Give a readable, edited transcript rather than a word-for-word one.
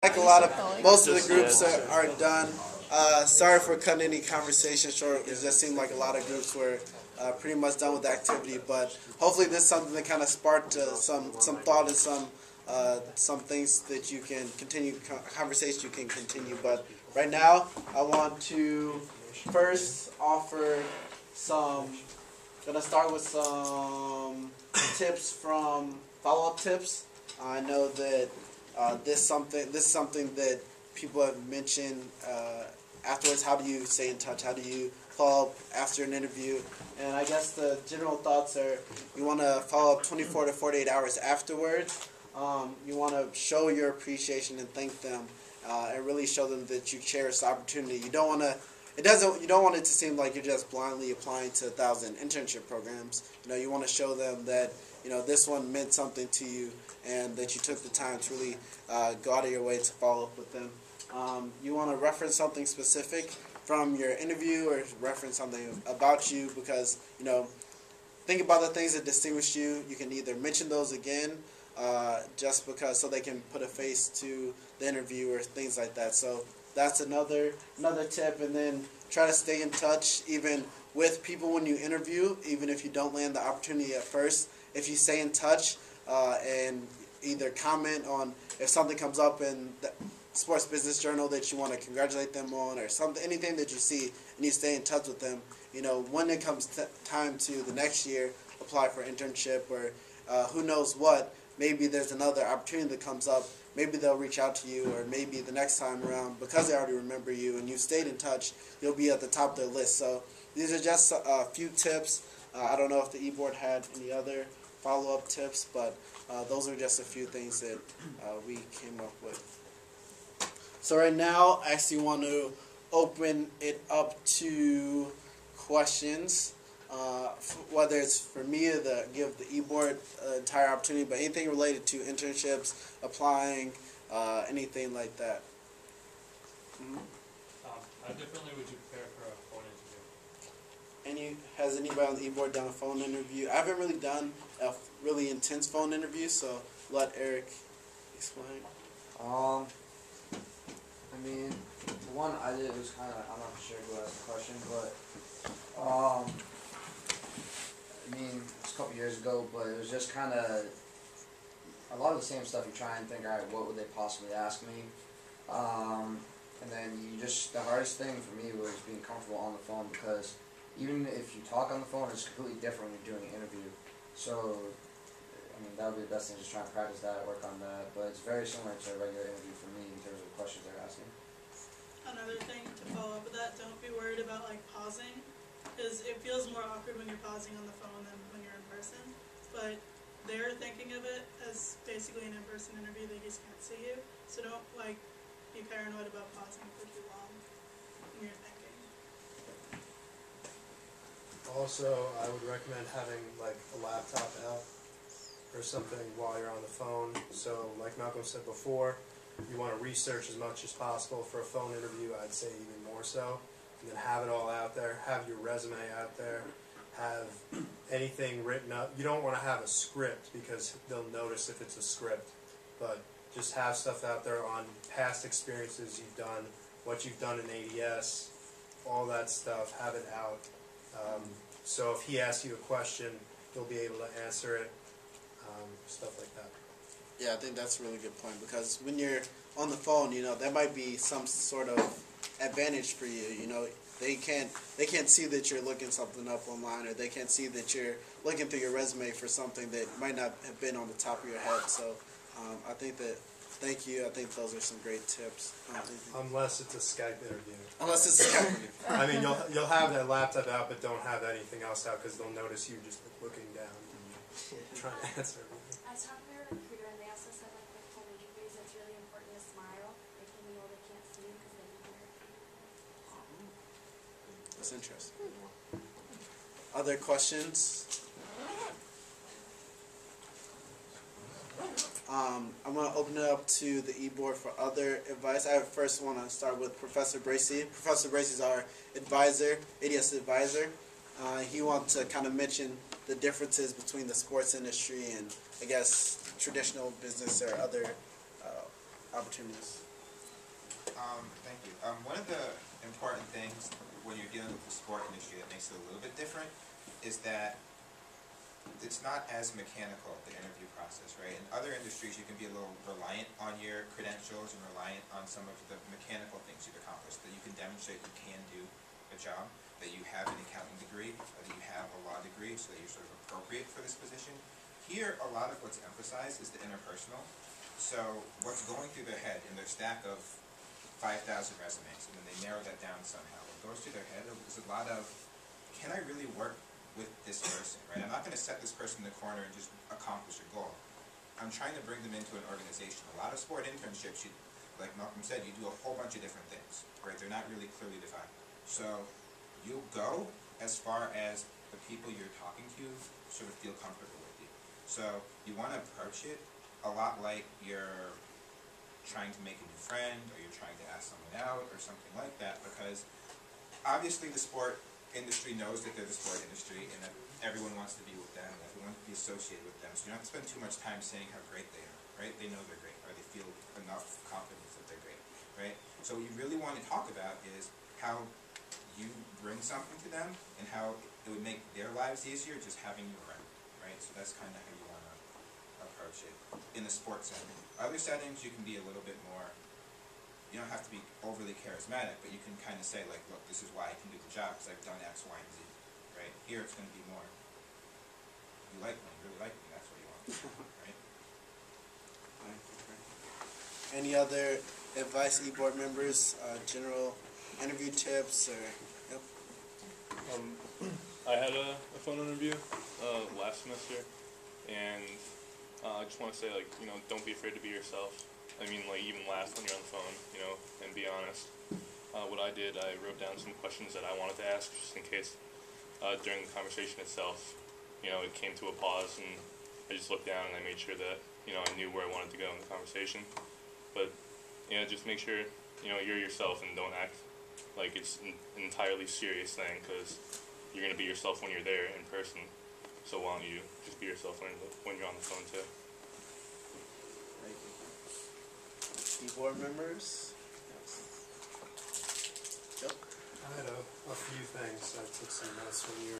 Like most of the groups are done. Sorry for cutting any conversation short. It just seemed like a lot of groups were pretty much done with the activity. But hopefully, this is something that kind of sparked some thought and some things that you can continue conversation you can continue. But right now, I want to first offer some. Gonna start with some tips from follow-up tips. I know that this is something that people have mentioned afterwards. How do you stay in touch? How do you follow up after an interview? And I guess the general thoughts are you want to follow up 24 to 48 hours afterwards. You want to show your appreciation and thank them, and really show them that you cherish the opportunity. You don't want to. You don't want it to seem like you're just blindly applying to 1,000 internship programs. You want to show them that this one meant something to you, and that you took the time to really go out of your way to follow up with them. You want to reference something specific from your interview, or reference something about you, because think about the things that distinguish you. You can either mention those again, just because so they can put a face to the interview or things like that. So that's another tip. And then try to stay in touch even with people when you interview, even if you don't land the opportunity at first. If you stay in touch and either comment on if something comes up in the Sports Business Journal that you want to congratulate them on, or anything that you see, and you stay in touch with them, when it comes time to the next year apply for internship, or who knows what, maybe there's another opportunity that comes up. Maybe they'll reach out to you, or maybe the next time around, because they already remember you and you stayed in touch, you'll be at the top of their list. So these are just a few tips. I don't know if the e-board had any other follow-up tips, but those are just a few things that we came up with. So right now, I actually want to open it up to questions. Whether it's for me to give the e-board entire opportunity, but anything related to internships, applying, anything like that. How differently would you prepare for a phone interview? Has anybody on the e-board done a phone interview? I haven't really done a really intense phone interview, so let Eric explain. I mean, the one I did was kind of, I'm not sure who asked the question, but I mean, it's a couple years ago, but it was just kind of a lot of the same stuff. You try and think, all right, what would they possibly ask me? And then the hardest thing for me was being comfortable on the phone, because even if you talk on the phone, it's completely different when you're doing an interview. So, I mean, that would be the best thing, just try and practice that, work on that. But it's very similar to a regular interview for me in terms of the questions they're asking. Another thing to follow up with that, don't be worried about pausing, because it feels more awkward when you're pausing on the phone than when you're in person. But they're thinking of it as basically an in-person interview, they just can't see you. So don't be paranoid about pausing for too long when you're thinking. Also, I would recommend having a laptop out or something while you're on the phone. So like Malcolm said before, you want to research as much as possible for a phone interview. I'd say even more so. And then have it all out there. Have your resume out there. Have anything written up. You don't want to have a script, because they'll notice if it's a script. But just have stuff out there on past experiences you've done, what you've done in ADS, all that stuff. Have it out. So if he asks you a question, you'll be able to answer it. Stuff like that. Yeah, I think that's a really good point, because when you're on the phone, there might be some sort of advantage for you. They can't see that you're looking something up online, or they can't see that you're looking through your resume for something that might not have been on the top of your head. So I think that, thank you. I think those are some great tips. Unless it's a Skype interview. Unless it's a Skype interview. I mean, you'll have that laptop out, but don't have anything else out, because they'll notice you just looking down, trying to answer everything. I was talking to a recruiter, and they also said with home interviews, it's really important to smile. They can they can't see you because they can hear you. That's interesting. Other questions? I'm going to open it up to the e-board for other advice. I first want to start with Professor Bracey. Professor Bracey is our advisor, ADS advisor. He wants to kind of mention the differences between the sports industry and, I guess, traditional business or other opportunities. Thank you. One of the important things when you're dealing with the sport industry that makes it a little bit different is that it's not as mechanical, the interview process, right? In other industries, you can be a little reliant on your credentials and reliant on some of the mechanical things you've accomplished, that you can demonstrate you can do a job, that you have an accounting degree, or that you have a law degree, so that you're sort of appropriate for this position. Here, a lot of what's emphasized is the interpersonal. So what's going through their head in their stack of 5,000 resumes, and then they narrow that down somehow. What goes through their head is a lot of, can I really work with this person, right? I'm not going to set this person in the corner and just accomplish a goal. I'm trying to bring them into an organization. A lot of sport internships, like Malcolm said, you do a whole bunch of different things, right? They're not really clearly defined. So you'll go as far as the people you're talking to sort of feel comfortable with you. So you want to approach it a lot like you're trying to make a new friend, or you're trying to ask someone out, or something like that, because obviously the sport industry knows that they're the sport industry and that everyone wants to be with them, and everyone wants to be associated with them, so you don't have to spend too much time saying how great they are, right? They know they're great, or they feel enough confidence that they're great, right? So what you really want to talk about is how you bring something to them and how it would make their lives easier just having you around, right? So that's kind of how you want to approach it in the sports setting. Other settings, you can be a little bit more, you don't have to be overly charismatic, but you can kind of say, like, look, this is why I can do the job, because I've done X, Y, and Z, right? Here it's going to be more, you like me, you really like me, that's what you want, right? Any other advice, e-board members, general interview tips, or, yep? I had a phone interview last semester, and I just want to say, like, you know, don't be afraid to be yourself. I mean, like, even laugh when you're on the phone, you know, and be honest. What I did, I wrote down some questions that I wanted to ask, just in case during the conversation itself, you know, it came to a pause, and I just looked down and I made sure that, you know, I knew where I wanted to go in the conversation. But, you know, just make sure, you know, you're yourself and don't act like it's an entirely serious thing, because you're going to be yourself when you're there in person. So why don't you just be yourself when you're on the phone, too. Thank you. E-board members? Yep. I had a few things. I took some notes when you were